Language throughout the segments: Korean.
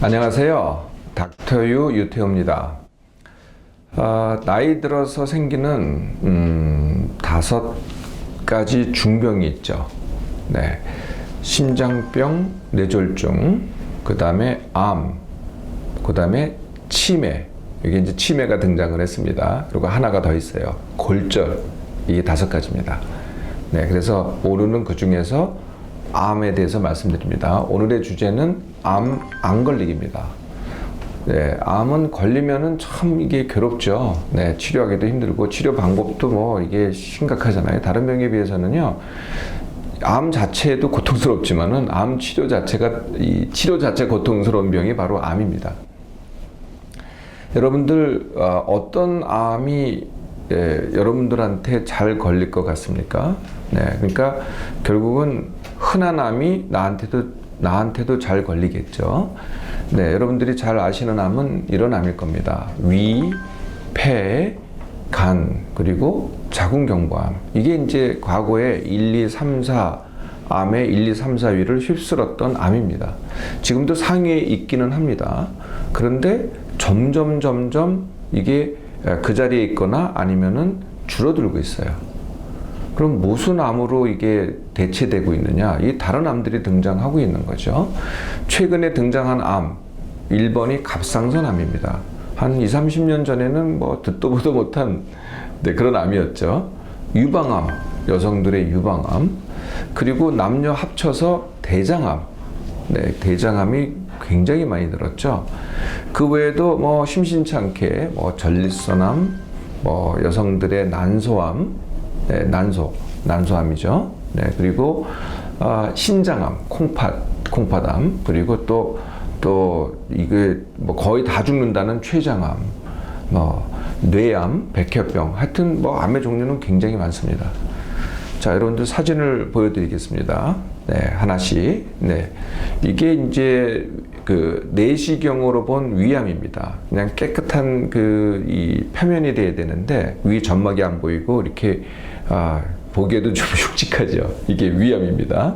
안녕하세요. 닥터유 유태호입니다. 나이 들어서 생기는 5가지 중병이 있죠. 네. 심장병, 뇌졸중, 그 다음에 암, 그 다음에 치매. 이게 이제 치매가 등장을 했습니다. 그리고 하나가 더 있어요. 골절. 이게 5가지입니다. 네. 그래서 오늘은 그 중에서 암에 대해서 말씀드립니다. 오늘의 주제는 암 안 걸리기입니다. 네, 암은 걸리면은 참 이게 괴롭죠. 네, 치료하기도 힘들고 치료 방법도 뭐 이게 심각하잖아요. 다른 병에 비해서는요. 암 자체도 고통스럽지만은 암 치료 자체가 이 치료 자체 고통스러운 병이 바로 암입니다. 여러분들 어떤 암이 여러분들한테 잘 걸릴 것 같습니까? 네, 그러니까 결국은 흔한 암이 나한테도 잘 걸리겠죠. 네, 여러분들이 잘 아시는 암은 이런 암일 겁니다. 위, 폐, 간, 그리고 자궁경부암. 이게 이제 과거에 1, 2, 3, 4 암의 1, 2, 3, 4위를 휩쓸었던 암입니다. 지금도 상위에 있기는 합니다. 그런데 점점 이게 그 자리에 있거나 아니면은 줄어들고 있어요. 그럼 무슨 암으로 이게 대체되고 있느냐? 이 다른 암들이 등장하고 있는 거죠. 최근에 등장한 암, 1번이 갑상선암입니다. 한 20, 30년 전에는 뭐 듣도 보도 못한 그런 암이었죠. 유방암, 여성들의 유방암, 그리고 남녀 합쳐서 대장암. 네, 대장암이 굉장히 많이 늘었죠. 그 외에도 뭐 심심찮게 뭐 전립선암, 뭐 여성들의 난소암, 네, 난소암이죠. 네, 그리고 신장암, 콩팥암, 그리고 또 이게 뭐 거의 다 죽는다는 췌장암, 뭐 뇌암, 백혈병, 하여튼 뭐 암의 종류는 굉장히 많습니다. 자, 여러분들 사진을 보여드리겠습니다. 네, 하나씩. 네, 이게 이제 그 내시경으로 본 위암입니다. 그냥 깨끗한 이 표면이 돼야 되는데 위 점막이 안 보이고 이렇게 보기에도 좀 흉측하죠. 이게 위암입니다.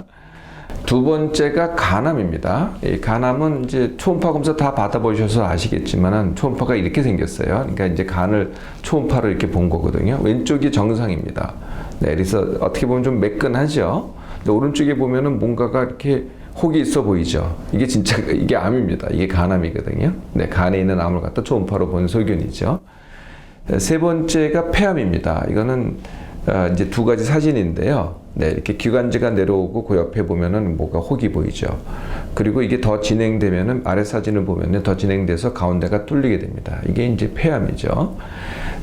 두 번째가 간암입니다. 이 간암은 이제 초음파 검사 다 받아보셔서 아시겠지만은 초음파가 이렇게 생겼어요. 그러니까 이제 간을 초음파로 이렇게 본 거거든요. 왼쪽이 정상입니다. 네, 그래서 어떻게 보면 좀 매끈하죠. 근데 오른쪽에 보면은 뭔가가 이렇게 혹이 있어 보이죠. 이게 진짜 이게 암입니다. 이게 간암이거든요. 네, 간에 있는 암을 갖다 초음파로 본 소견이죠. 세 번째가 폐암입니다. 이거는 이제 2가지 사진인데요. 네, 이렇게 기관지가 내려오고 그 옆에 보면은 뭐가 혹이 보이죠. 그리고 이게 더 진행되면은 아래 사진을 보면은 더 진행돼서 가운데가 뚫리게 됩니다. 이게 이제 폐암이죠.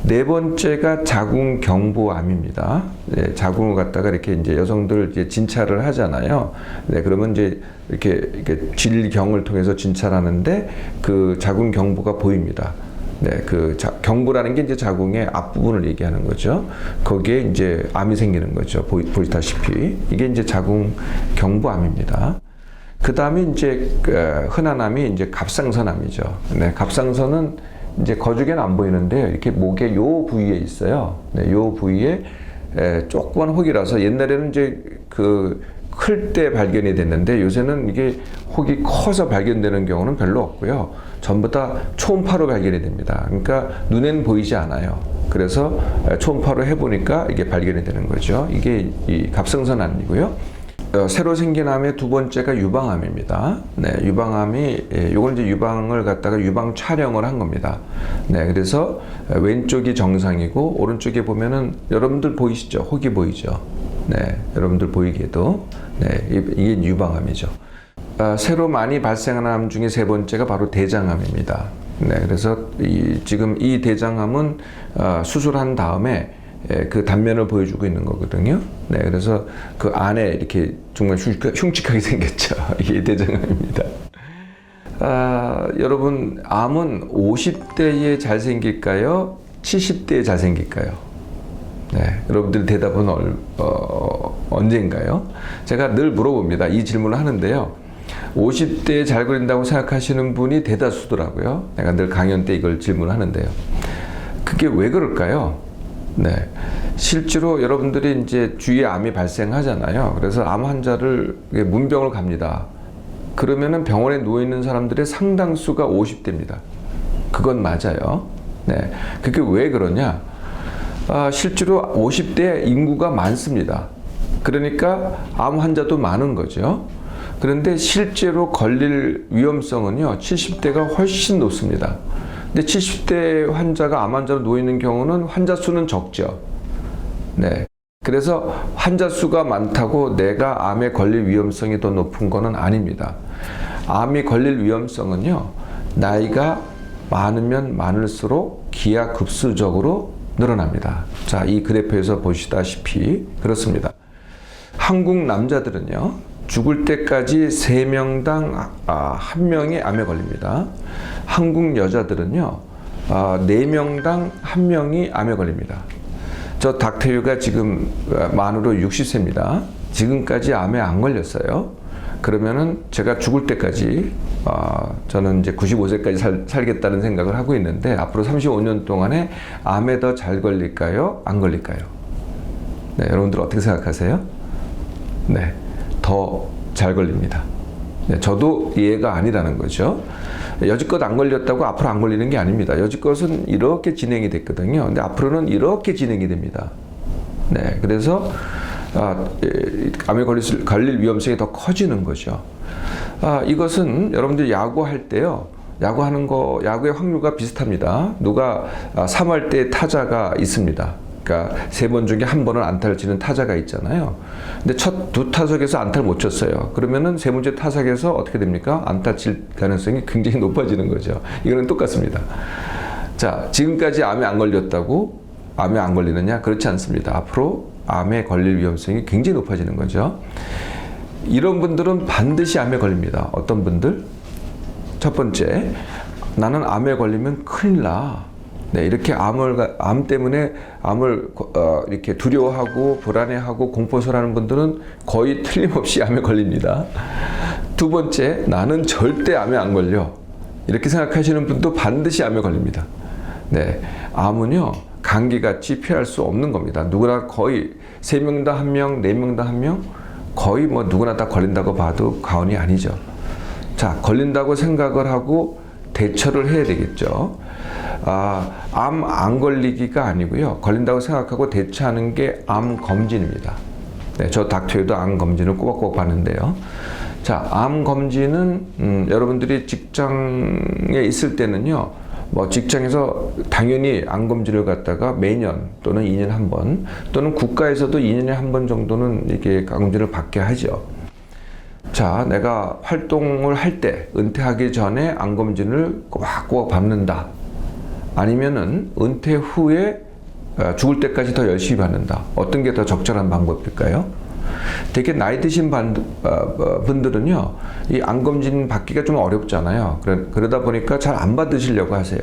네 번째가 자궁경부암입니다. 네, 자궁을 갖다가 이렇게 이제 여성들 이제 진찰을 하잖아요. 네, 그러면 이제 이렇게 질경을 통해서 진찰하는데 그 자궁경부가 보입니다. 네, 경부라는 게 이제 자궁의 앞부분을 얘기하는 거죠. 거기에 이제 암이 생기는 거죠. 보시다시피. 이게 이제 자궁경부암입니다. 그 다음에 이제 흔한 암이 이제 갑상선암이죠. 네, 갑상선은 이제 거죽에는 안 보이는데요. 이렇게 목의 요 부위에 있어요. 네, 요 부위에 조그만 혹이라서 옛날에는 이제 클 때 발견이 됐는데 요새는 이게 혹이 커서 발견되는 경우는 별로 없고요. 전부 다 초음파로 발견이 됩니다. 그러니까 눈에는 보이지 않아요. 그래서 초음파로 해보니까 이게 발견이 되는 거죠. 이게 이 갑상선암이고요. 새로 생긴 암의 두 번째가 유방암입니다. 네, 유방암이 요걸 이제 유방을 갖다가 유방 촬영을 한 겁니다. 네, 그래서 왼쪽이 정상이고 오른쪽에 보면은 여러분들 보이시죠? 혹이 보이죠? 네, 여러분들 보이게도 네, 이게 유방암이죠. 새로 많이 발생하는 암 중에 세 번째가 바로 대장암입니다. 네, 그래서 지금 이 대장암은 수술한 다음에 그 단면을 보여주고 있는 거거든요. 네, 그래서 그 안에 이렇게 정말 흉측하게 생겼죠. 이게 대장암입니다. 여러분, 암은 50대에 잘 생길까요? 70대에 잘 생길까요? 네, 여러분들 대답은 언젠가요? 제가 늘 물어봅니다. 이 질문을 하는데요. 50대에 잘 걸린다고 생각하시는 분이 대다수더라고요. 내가 늘 강연 때 이걸 질문하는데요. 그게 왜 그럴까요? 네, 실제로 여러분들이 이제 주위에 암이 발생하잖아요. 그래서 암 환자를 문병을 갑니다. 그러면은 병원에 누워 있는 사람들의 상당수가 50대입니다. 그건 맞아요. 네. 그게 왜 그러냐? 실제로 50대 인구가 많습니다. 그러니까 암 환자도 많은 거죠. 그런데 실제로 걸릴 위험성은요, 70대가 훨씬 높습니다. 근데 70대 환자가 암 환자로 누워 있는 경우는 환자 수는 적죠. 네. 그래서 환자 수가 많다고 내가 암에 걸릴 위험성이 더 높은 거는 아닙니다. 암이 걸릴 위험성은요, 나이가 많으면 많을수록 기하급수적으로 늘어납니다. 자, 이 그래프에서 보시다시피 그렇습니다. 한국 남자들은요, 죽을 때까지 3명당 1명이 암에 걸립니다. 한국 여자들은요, 4명당 1명이 암에 걸립니다. 저 닥터유가 지금 만으로 60세입니다. 지금까지 암에 안 걸렸어요. 그러면은 제가 죽을 때까지 저는 이제 95세까지 살겠다는 생각을 하고 있는데, 앞으로 35년 동안에 암에 더 잘 걸릴까요? 안 걸릴까요? 네, 여러분들 어떻게 생각하세요? 네, 더 잘 걸립니다. 네, 저도 이해가 아니라는 거죠. 여지껏 안 걸렸다고 앞으로 안 걸리는 게 아닙니다. 여지껏은 이렇게 진행이 됐거든요. 근데 앞으로는 이렇게 진행이 됩니다. 네, 그래서 암에 걸릴 위험성이 더 커지는 거죠. 이것은 여러분들이 야구할 때요, 야구의 확률과 비슷합니다. 누가 3할 때 타자가 있습니다. 그러니까 3번 중에 1번은 안타를 치는 타자가 있잖아요. 근데 첫 2타석에서 안타를 못 쳤어요. 그러면은 3번째 타석에서 어떻게 됩니까? 안타 칠 가능성이 굉장히 높아지는 거죠. 이거는 똑같습니다. 자, 지금까지 암에 안 걸렸다고 암에 안 걸리느냐? 그렇지 않습니다. 앞으로 암에 걸릴 위험성이 굉장히 높아지는 거죠. 이런 분들은 반드시 암에 걸립니다. 어떤 분들? 첫 번째, 나는 암에 걸리면 큰일 나. 네, 이렇게 암 때문에 암을 이렇게 두려워하고 불안해하고 공포스러워하는 분들은 거의 틀림없이 암에 걸립니다. 두 번째, 나는 절대 암에 안 걸려. 이렇게 생각하시는 분도 반드시 암에 걸립니다. 네, 암은요, 감기같이 피할 수 없는 겁니다. 누구나 거의 3명당 1명, 4명당 1명, 거의 뭐 누구나 다 걸린다고 봐도 과언이 아니죠. 자, 걸린다고 생각을 하고 대처를 해야 되겠죠. 암 안 걸리기가 아니고요, 걸린다고 생각하고 대처하는 게 암 검진입니다. 네, 저 닥터에도 암 검진을 꼬박꼬박 받는데요. 자, 암 검진은 여러분들이 직장에 있을 때는요, 뭐 직장에서 당연히 암 검진을 갖다가 매년 또는 2년에 한 번, 또는 국가에서도 2년에 한 번 정도는 이렇게 암 검진을 받게 하죠. 자, 내가 활동을 할 때, 은퇴하기 전에 암 검진을 꼬박꼬박 받는다. 아니면은 은퇴 후에 죽을 때까지 더 열심히 받는다. 어떤 게 더 적절한 방법일까요? 되게 나이 드신 분들은요, 이 암 검진 받기가 좀 어렵잖아요. 그러다 보니까 잘 안 받으시려고 하세요.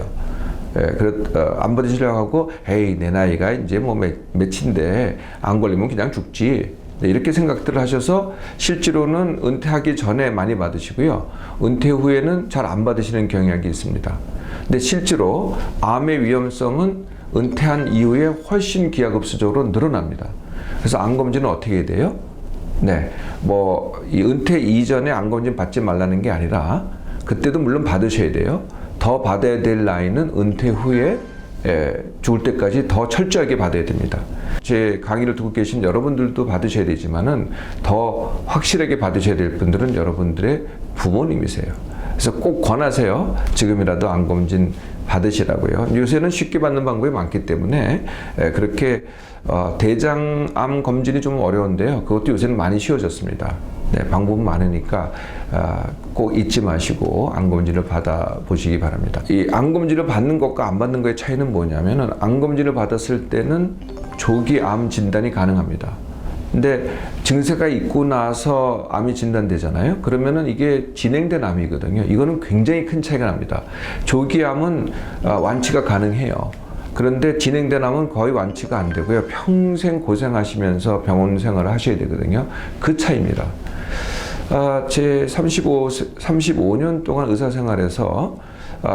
안 받으시려고 하고, 에이, 내 나이가 이제 뭐 몇인데 안 걸리면 그냥 죽지. 네, 이렇게 생각들을 하셔서 실제로는 은퇴하기 전에 많이 받으시고요, 은퇴 후에는 잘 안 받으시는 경향이 있습니다. 근데 실제로 암의 위험성은 은퇴한 이후에 훨씬 기하급수적으로 늘어납니다. 그래서 암 검진은 어떻게 해야 돼요? 네, 뭐 이 은퇴 이전에 암 검진 받지 말라는 게 아니라, 그때도 물론 받으셔야 돼요. 더 받아야 될 나이는 은퇴 후에 죽을 때까지 더 철저하게 받아야 됩니다. 제 강의를 듣고 계신 여러분들도 받으셔야 되지만은, 더 확실하게 받으셔야 될 분들은 여러분들의 부모님이세요. 그래서 꼭 권하세요. 지금이라도 암 검진 받으시라고요. 요새는 쉽게 받는 방법이 많기 때문에 그렇게 대장암 검진이 좀 어려운데요, 그것도 요새는 많이 쉬워졌습니다. 네, 방법은 많으니까 꼭 잊지 마시고 암 검진을 받아 보시기 바랍니다. 이 암 검진을 받는 것과 안 받는 것의 차이는 뭐냐면은, 암 검진을 받았을 때는 조기 암 진단이 가능합니다. 근데 증세가 있고 나서 암이 진단되잖아요. 그러면은 이게 진행된 암이거든요. 이거는 굉장히 큰 차이가 납니다. 조기 암은 완치가 가능해요. 그런데 진행된 암은 거의 완치가 안 되고요, 평생 고생하시면서 병원 생활을 하셔야 되거든요. 그 차이입니다. 제 35년 동안 의사 생활에서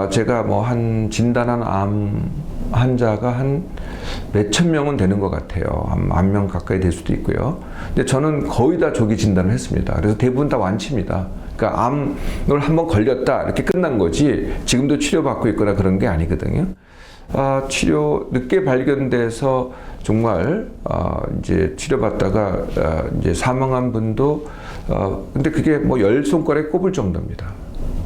제가 뭐 진단한 암 환자가 한 몇천 명은 되는 것 같아요. 한 10,000명 가까이 될 수도 있고요. 근데 저는 거의 다 조기 진단을 했습니다. 그래서 대부분 다 완치입니다. 그러니까 암을 한번 걸렸다 이렇게 끝난 거지 지금도 치료받고 있거나 그런 게 아니거든요. 치료 늦게 발견돼서 정말 이제 치료받다가 이제 사망한 분도 근데 그게 뭐 10손가락에 꼽을 정도입니다.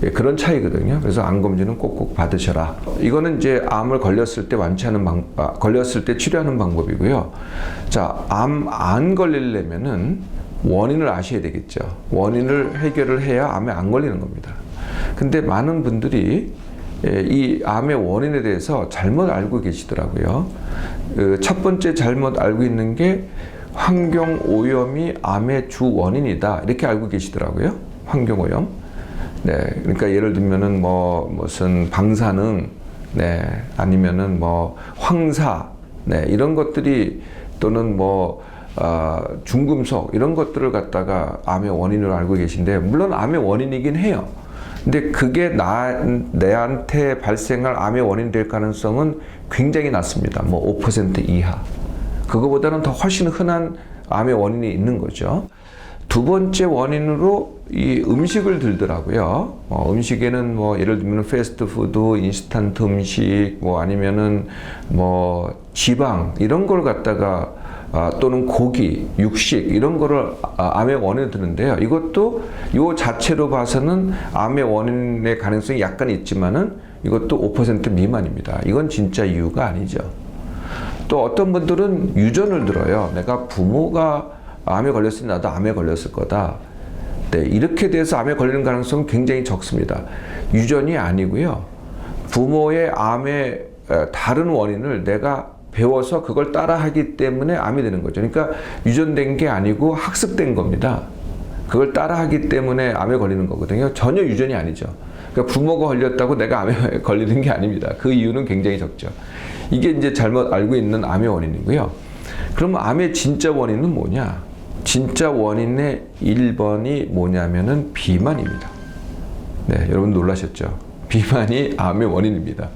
예, 그런 차이거든요. 그래서 암 검진은 꼭꼭 받으셔라. 이거는 이제 암을 걸렸을 때 걸렸을 때 치료하는 방법이고요. 자, 암 안 걸리려면은 원인을 아셔야 되겠죠. 원인을 해결을 해야 암에 안 걸리는 겁니다. 근데 많은 분들이 이 암의 원인에 대해서 잘못 알고 계시더라고요. 첫 번째 잘못 알고 있는 게 환경 오염이 암의 주 원인이다 이렇게 알고 계시더라고요. 환경 오염. 네, 그러니까 예를 들면은 뭐 무슨 방사능, 네, 아니면은 뭐 황사, 네, 이런 것들이 또는 뭐 중금속 이런 것들을 갖다가 암의 원인으로 알고 계신데 물론 암의 원인이긴 해요. 근데 그게 내한테 발생할 암의 원인 될 가능성은 굉장히 낮습니다. 뭐 5% 이하. 그거보다는 더 훨씬 흔한 암의 원인이 있는 거죠. 두 번째 원인으로 이 음식을 들더라고요. 음식에는 뭐 예를 들면 패스트푸드, 인스턴트 음식, 뭐 아니면은 뭐 지방 이런 걸 갖다가 또는 고기, 육식 이런 거를 암의 원인을 드는데요. 이것도 요 자체로 봐서는 암의 원인의 가능성이 약간 있지만은 이것도 5% 미만입니다. 이건 진짜 이유가 아니죠. 또 어떤 분들은 유전을 들어요. 내가 부모가 암에 걸렸으니 나도 암에 걸렸을 거다. 네, 이렇게 돼서 암에 걸리는 가능성은 굉장히 적습니다. 유전이 아니고요. 부모의 암의 다른 원인을 내가 배워서 그걸 따라하기 때문에 암이 되는 거죠. 그러니까 유전된 게 아니고 학습된 겁니다. 그걸 따라하기 때문에 암에 걸리는 거거든요. 전혀 유전이 아니죠. 그러니까 부모가 걸렸다고 내가 암에 걸리는 게 아닙니다. 그 이유는 굉장히 적죠. 이게 이제 잘못 알고 있는 암의 원인이고요. 그럼 암의 진짜 원인은 뭐냐? 진짜 원인의 1번이 뭐냐면은 비만입니다. 네, 여러분 놀라셨죠? 비만이 암의 원인입니다.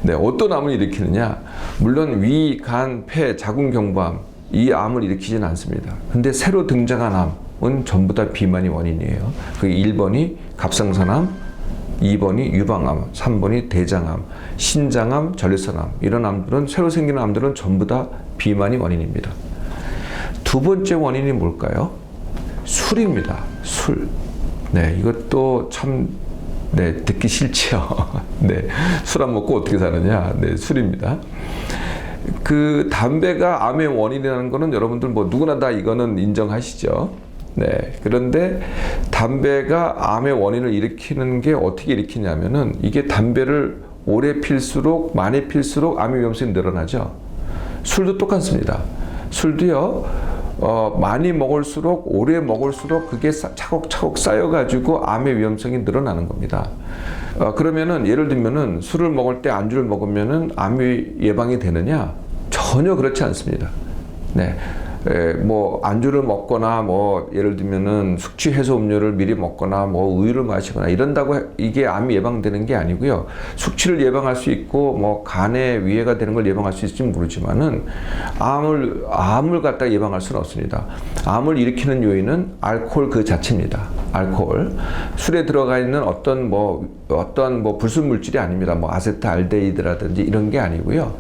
네, 어떤 암을 일으키느냐? 물론 위, 간, 폐, 자궁경부암 이 암을 일으키지는 않습니다. 근데 새로 등장한 암은 전부 다 비만이 원인이에요. 그 1번이 갑상선암, 2번이 유방암, 3번이 대장암, 신장암, 전립선암 이런 암들은 새로 생기는 암들은 전부 다 비만이 원인입니다. 두 번째 원인이 뭘까요? 술입니다. 술. 네, 이것도 참 네, 듣기 싫죠. 네, 술 안 먹고 어떻게 사느냐? 네, 술입니다. 그 담배가 암의 원인이라는 거는 여러분들 뭐 누구나 다 이거는 인정하시죠. 네, 그런데 담배가 암의 원인을 일으키는 게 어떻게 일으키냐면은 이게 담배를 오래 필수록 많이 필수록 암의 위험성이 늘어나죠. 술도 똑같습니다. 술도요. 많이 먹을수록 오래 먹을수록 그게 차곡차곡 쌓여가지고 암의 위험성이 늘어나는 겁니다. 그러면은 예를 들면은 술을 먹을 때 안주를 먹으면은 암이 예방이 되느냐? 전혀 그렇지 않습니다. 네. 뭐 안주를 먹거나 뭐 예를 들면은 숙취 해소 음료를 미리 먹거나 뭐 우유를 마시거나 이런다고 이게 암이 예방되는 게 아니고요. 숙취를 예방할 수 있고 뭐 간에 위해가 되는 걸 예방할 수 있을지 모르지만은 암을 갖다 예방할 수는 없습니다. 암을 일으키는 요인은 알코올 그 자체입니다. 알코올. 술에 들어가 있는 어떤 불순 물질이 아닙니다. 뭐 아세트알데히드라든지 이런 게 아니고요.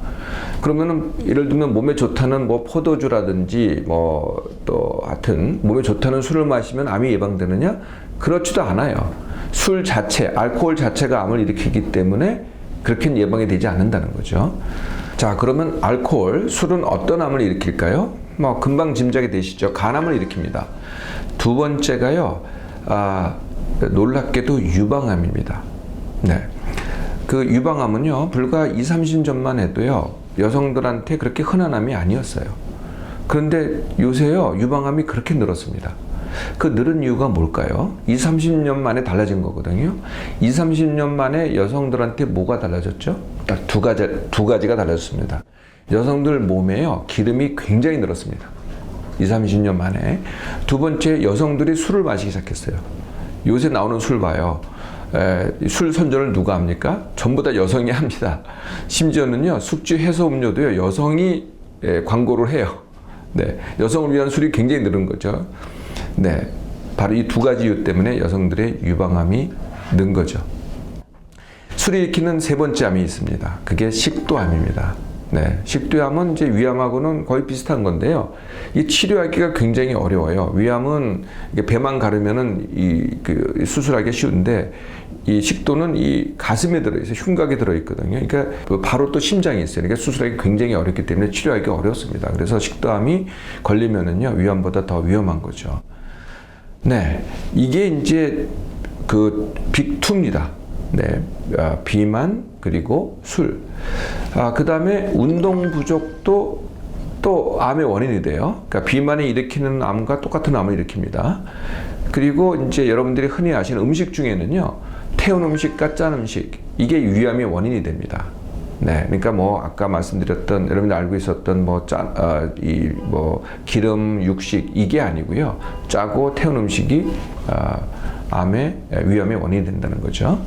그러면은 예를 들면 몸에 좋다는 뭐 포도주라든지 뭐 또 하여튼 몸에 좋다는 술을 마시면 암이 예방되느냐? 그렇지도 않아요. 술 자체, 알코올 자체가 암을 일으키기 때문에 그렇게는 예방이 되지 않는다는 거죠. 자, 그러면 알코올, 술은 어떤 암을 일으킬까요? 뭐 금방 짐작이 되시죠. 간암을 일으킵니다. 두 번째가요. 놀랍게도 유방암입니다. 네. 그 유방암은요. 불과 20-30년 전만 해도요. 여성들한테 그렇게 흔한 암이 아니었어요. 그런데 요새요. 유방암이 그렇게 늘었습니다. 그 늘은 이유가 뭘까요? 20-30년 만에 달라진 거거든요. 20-30년 만에 여성들한테 뭐가 달라졌죠? 딱 두 가지가 달라졌습니다. 여성들 몸에요. 기름이 굉장히 늘었습니다. 20-30년 만에. 두 번째, 여성들이 술을 마시기 시작했어요. 요새 나오는 술 봐요. 술 선전을 누가 합니까? 전부 다 여성이 합니다. 심지어는요, 숙취 해소 음료도요, 여성이 광고를 해요. 네, 여성을 위한 술이 굉장히 늘은 거죠. 네, 바로 이 두 가지 이유 때문에 여성들의 유방암이 는 거죠. 술이 일으키는 세 번째 암이 있습니다. 그게 식도암입니다. 네, 식도암은 이제 위암하고는 거의 비슷한 건데요. 이 치료하기가 굉장히 어려워요. 위암은 배만 가르면은 수술하기 쉬운데, 이 식도는 이 가슴에 들어있어요. 흉곽에 들어있거든요. 그러니까 바로 또 심장이 있어요. 그러니까 수술하기 굉장히 어렵기 때문에 치료하기 어렵습니다. 그래서 식도암이 걸리면은요, 위암보다 더 위험한 거죠. 네, 이게 이제 그 빅2입니다. 네, 비만 그리고 술. 그 다음에 운동 부족도 또 암의 원인이 돼요. 그러니까 비만이 일으키는 암과 똑같은 암을 일으킵니다. 그리고 이제 여러분들이 흔히 아시는 음식 중에는요, 태운 음식과 짠 음식, 이게 위암의 원인이 됩니다. 네, 그러니까 뭐 아까 말씀드렸던, 여러분들 알고 있었던 기름, 육식, 이게 아니고요, 짜고 태운 음식이 위암의 원인이 된다는 거죠.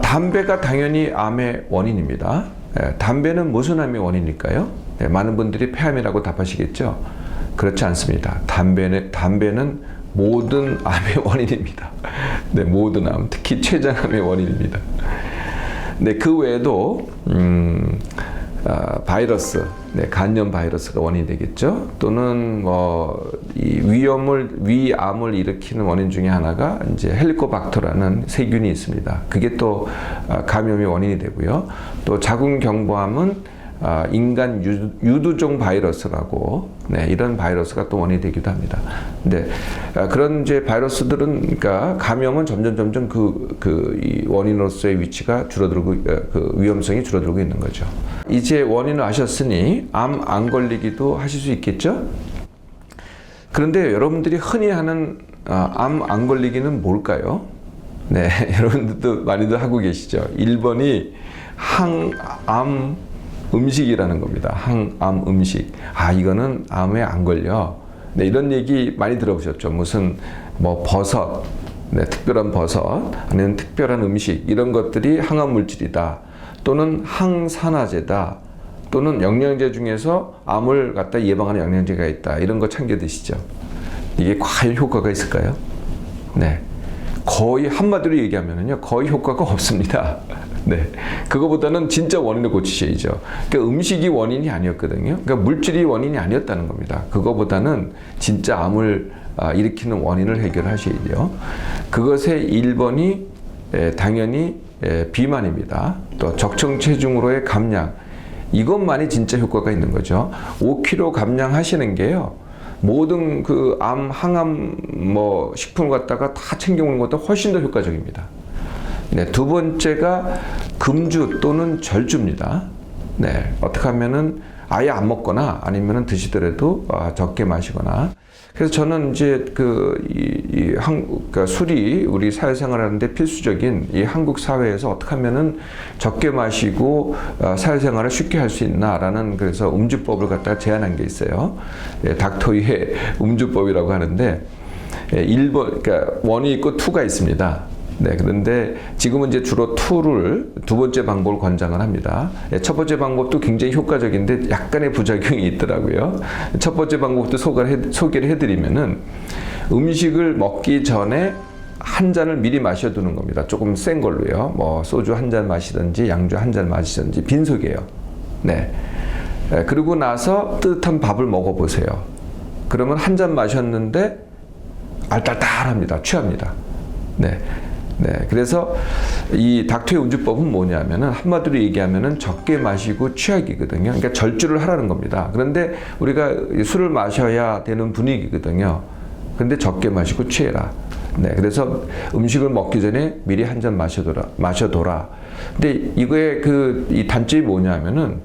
담배가 당연히 암의 원인입니다. 담배는 무슨 암의 원인일까요? 네, 많은 분들이 폐암이라고 답하시겠죠? 그렇지 않습니다. 담배는 모든 암의 원인입니다. 네, 모든 암, 특히 췌장암의 원인입니다. 네, 그 외에도 바이러스, 네, 간염 바이러스가 원인이 되겠죠. 또는 이 위암을 일으키는 원인 중에 하나가 이제 헬리코박터라는 세균이 있습니다. 그게 또 감염의 원인이 되고요. 또 자궁경부암은 인간 유두종 바이러스라고, 네, 이런 바이러스가 또 원인이 되기도 합니다. 근데 그런 이제 바이러스들은, 그러니까 감염은 점점 이 원인으로서의 위치가 줄어들고, 그 위험성이 줄어들고 있는 거죠. 이제 원인을 아셨으니 암 안 걸리기도 하실 수 있겠죠? 그런데 여러분들이 흔히 하는 암 안 걸리기는 뭘까요? 네, 여러분들도 많이들 하고 계시죠. 1번이 항암 음식이라는 겁니다. 항암 음식. 이거는 암에 안 걸려. 네, 이런 얘기 많이 들어보셨죠. 무슨 버섯, 네, 특별한 버섯, 아니면 특별한 음식, 이런 것들이 항암 물질이다. 또는 항산화제다. 또는 영양제 중에서 암을 갖다 예방하는 영양제가 있다. 이런 거 챙겨 드시죠. 이게 과연 효과가 있을까요? 네, 거의 한마디로 얘기하면요, 거의 효과가 없습니다. 네, 그거보다는 진짜 원인을 고치셔야죠. 그러니까 음식이 원인이 아니었거든요. 그러니까 물질이 원인이 아니었다는 겁니다. 그거보다는 진짜 암을 일으키는 원인을 해결하셔야죠. 그것의 1번이 당연히 비만입니다. 또 적정 체중으로의 감량, 이것만이 진짜 효과가 있는 거죠. 5kg 감량하시는 게요, 모든 그 항암 식품을 갖다가 다 챙겨 먹는 것보다 훨씬 더 효과적입니다. 네, 두 번째가 금주 또는 절주입니다. 네, 어떻게 하면은 아예 안 먹거나 아니면은 드시더라도 적게 마시거나. 그래서 저는 이제 그러니까 술이 우리 사회생활 하는데 필수적인 이 한국 사회에서 어떻게 하면은 적게 마시고 사회생활을 쉽게 할 수 있나라는, 그래서 음주법을 갖다가 제안한 게 있어요. 닥터이의 음주법이라고 하는데, 1번, 그러니까 1이 있고 2가 있습니다. 네, 그런데 지금은 이제 주로 두 번째 방법을 권장을 합니다. 첫 번째 방법도 굉장히 효과적인데 약간의 부작용이 있더라고요. 첫 번째 방법도 소개를 해드리면은, 음식을 먹기 전에 한 잔을 미리 마셔두는 겁니다. 조금 센 걸로요. 소주 한 잔 마시든지 양주 한 잔 마시든지, 빈속이에요. 네. 그리고 나서 뜨뜻한 밥을 먹어보세요. 그러면 한 잔 마셨는데 알딸딸합니다. 취합니다. 네. 네, 그래서 이 닥터의 음주법은 뭐냐면은, 한마디로 얘기하면은 적게 마시고 취하기거든요. 그러니까 절주를 하라는 겁니다. 그런데 우리가 술을 마셔야 되는 분위기거든요. 그런데 적게 마시고 취해라. 네, 그래서 음식을 먹기 전에 미리 한 잔 마셔둬라. 근데 이거의 이 단점이 뭐냐면은,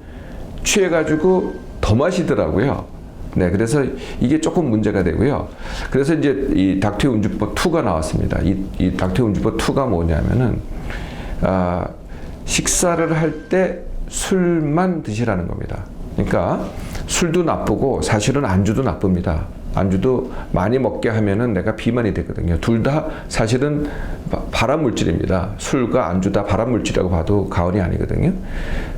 취해가지고 더 마시더라고요. 네, 그래서 이게 조금 문제가 되고요. 그래서 이제 이 닥터의 음주법 2가 나왔습니다. 이 닥터의 음주법 2가 뭐냐면은, 식사를 할 때 술만 드시라는 겁니다. 그러니까 술도 나쁘고 사실은 안주도 나쁩니다. 안주도 많이 먹게 하면은 내가 비만이 되거든요. 둘 다 사실은 발암 물질입니다. 술과 안주 다 발암 물질이라고 봐도 과언이 아니거든요.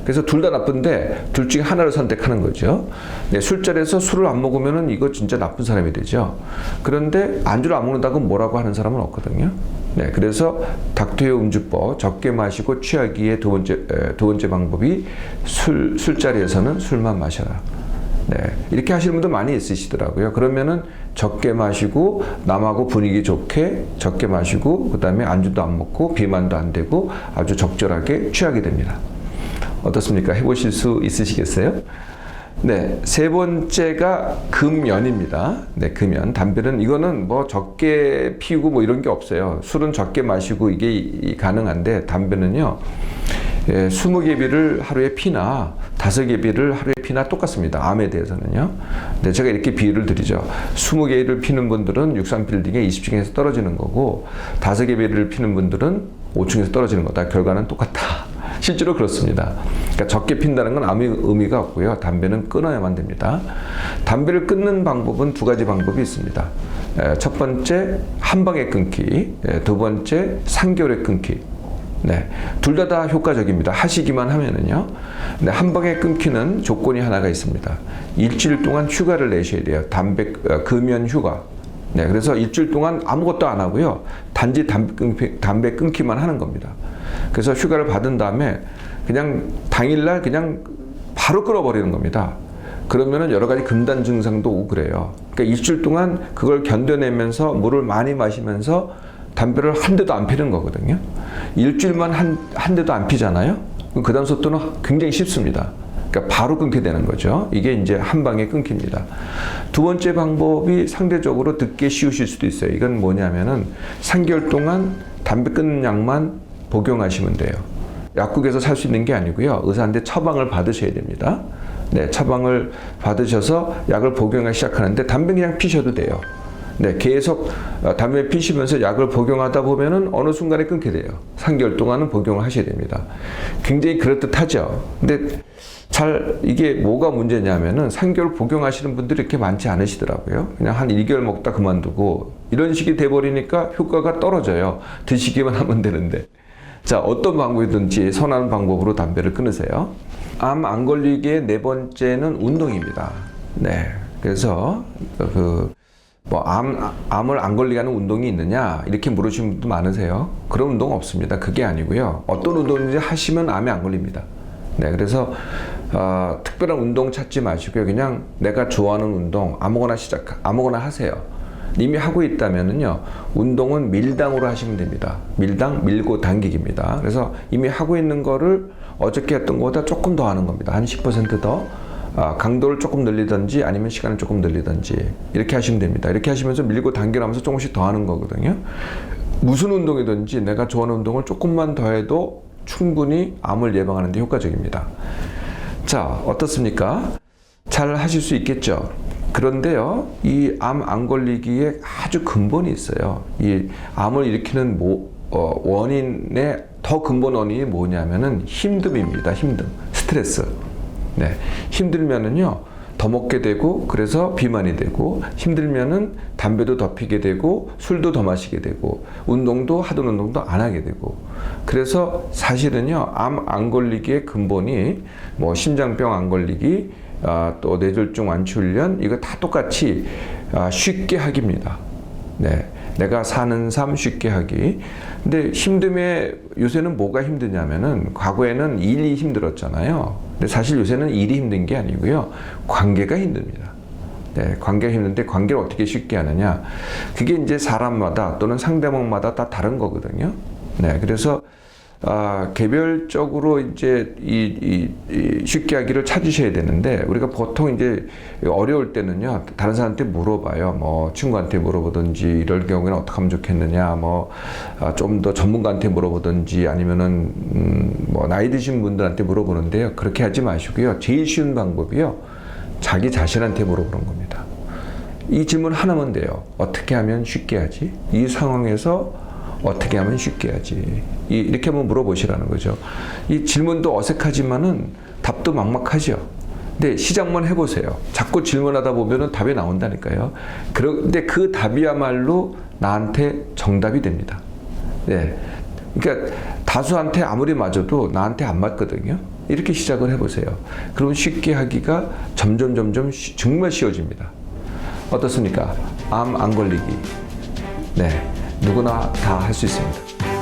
그래서 둘 다 나쁜데 둘 중에 하나를 선택하는 거죠. 네, 술자리에서 술을 안 먹으면은 이거 진짜 나쁜 사람이 되죠. 그런데 안주를 안 먹는다고 뭐라고 하는 사람은 없거든요. 네, 그래서 닥터의 음주법, 적게 마시고 취하기의 두 번째 방법이 술자리에서는 술만 마셔라. 네, 이렇게 하시는 분들 많이 있으시더라고요. 그러면은 적게 마시고 남하고 분위기 좋게 적게 마시고 그다음에 안주도 안 먹고 비만도 안 되고 아주 적절하게 취하게 됩니다. 어떻습니까? 해보실 수 있으시겠어요? 네, 세 번째가 금연입니다. 네, 금연. 담배는 이거는 뭐 적게 피우고 뭐 이런 게 없어요. 술은 적게 마시고 이게 가능한데 담배는요. 20개비를 하루에 피나 5개비를 하루에 피나 똑같습니다. 암에 대해서는요. 근데 제가 이렇게 비유를 드리죠. 20개를 피는 분들은 63빌딩에 20층에서 떨어지는 거고 5개비를 피는 분들은 5층에서 떨어지는 거다. 결과는 똑같다. 실제로 그렇습니다. 그러니까 적게 핀다는 건 아무 의미가 없고요. 담배는 끊어야만 됩니다. 담배를 끊는 방법은 두 가지 방법이 있습니다. 첫 번째, 한 방에 끊기. 두 번째, 3개월에 끊기. 네, 둘 다 효과적입니다. 하시기만 하면은요. 네, 한 방에 끊기는 조건이 하나가 있습니다. 일주일 동안 휴가를 내셔야 돼요. 금연 휴가. 네, 그래서 일주일 동안 아무것도 안 하고요. 단지 담배 끊기만 하는 겁니다. 그래서 휴가를 받은 다음에 그냥 당일날 그냥 바로 끊어버리는 겁니다. 그러면은 여러 가지 금단 증상도 오고 그래요. 그러니까 일주일 동안 그걸 견뎌내면서 물을 많이 마시면서 담배를 한 대도 안 피는 거거든요. 일주일만 한 대도 안 피잖아요. 그 다음 속도는 굉장히 쉽습니다. 그러니까 바로 끊게 되는 거죠. 이게 이제 한 방에 끊깁니다. 두 번째 방법이 상대적으로 듣기 쉬우실 수도 있어요. 이건 뭐냐면은 3개월 동안 담배 끊는 약만 복용하시면 돼요. 약국에서 살 수 있는 게 아니고요. 의사한테 처방을 받으셔야 됩니다. 네, 처방을 받으셔서 약을 복용하기 시작하는데 담배 그냥 피셔도 돼요. 네, 계속 담배 피시면서 약을 복용하다 보면은 어느 순간에 끊게 돼요. 3개월 동안은 복용을 하셔야 됩니다. 굉장히 그럴듯하죠. 근데 이게 뭐가 문제냐면은 3개월 복용하시는 분들이 이렇게 많지 않으시더라고요. 그냥 한 1개월 먹다 그만두고 이런 식이 돼버리니까 효과가 떨어져요. 드시기만 하면 되는데. 자, 어떤 방법이든지 선한 방법으로 담배를 끊으세요. 암 안 걸리기의 네 번째는 운동입니다. 네, 그래서 암을 안 걸리게 하는 운동이 있느냐 이렇게 물으시는 분도 많으세요. 그런 운동 없습니다. 그게 아니고요. 어떤 운동인지 하시면 암에 안 걸립니다. 네, 그래서 특별한 운동 찾지 마시고요. 그냥 내가 좋아하는 운동 아무거나 하세요. 이미 하고 있다면은요, 운동은 밀당으로 하시면 됩니다. 밀당, 밀고 당기기입니다. 그래서 이미 하고 있는 거를 어저께 했던 것보다 조금 더 하는 겁니다. 한 10% 더. 강도를 조금 늘리든지 아니면 시간을 조금 늘리든지 이렇게 하시면 됩니다. 이렇게 하시면서 밀고 당겨나면서 조금씩 더 하는 거거든요. 무슨 운동이든지 내가 좋아하는 운동을 조금만 더 해도 충분히 암을 예방하는 데 효과적입니다. 자, 어떻습니까? 잘 하실 수 있겠죠? 그런데요, 이 암 안 걸리기에 아주 근본이 있어요. 이 암을 일으키는 원인의 더 근본 원인이 뭐냐면은 힘듦입니다. 힘듦, 스트레스. 네, 힘들면은요 더 먹게 되고 그래서 비만이 되고 힘들면은 담배도 더 피게 되고 술도 더 마시게 되고 운동도 하던 운동도 안 하게 되고 그래서 사실은요 암 안 걸리기의 근본이 뭐 심장병 안 걸리기 또 뇌졸중 완치 훈련 이거 다 똑같이 쉽게 하기입니다. 네, 내가 사는 삶 쉽게 하기. 근데 힘듦에 요새는 뭐가 힘드냐면은 과거에는 일이 힘들었잖아요. 근데 사실 요새는 일이 힘든 게 아니고요. 관계가 힘듭니다. 네, 관계가 힘든데 관계를 어떻게 쉽게 하느냐. 그게 이제 사람마다 또는 상대방마다 다 다른 거거든요. 네, 그래서 개별적으로 이제 이 쉽게 하기를 찾으셔야 되는데 우리가 보통 이제 어려울 때는요 다른 사람한테 물어봐요. 뭐 친구한테 물어보든지 이럴 경우에는 어떻게 하면 좋겠느냐 뭐 좀 더 전문가한테 물어보든지 아니면은 뭐 나이 드신 분들한테 물어보는데요. 그렇게 하지 마시고요. 제일 쉬운 방법이요. 자기 자신한테 물어보는 겁니다. 이 질문 하나면 돼요. 어떻게 하면 쉽게 하지? 이 상황에서 어떻게 하면 쉽게 하지? 이렇게 한번 물어보시라는 거죠. 이 질문도 어색하지만은 답도 막막하죠. 근데 시작만 해보세요. 자꾸 질문하다 보면은 답이 나온다니까요. 그런데 그 답이야말로 나한테 정답이 됩니다. 네. 그러니까 다수한테 아무리 맞아도 나한테 안 맞거든요. 이렇게 시작을 해보세요. 그러면 쉽게 하기가 점점 정말 쉬워집니다. 어떻습니까? 암 안 걸리기. 네. 누구나 다 할 수 있습니다.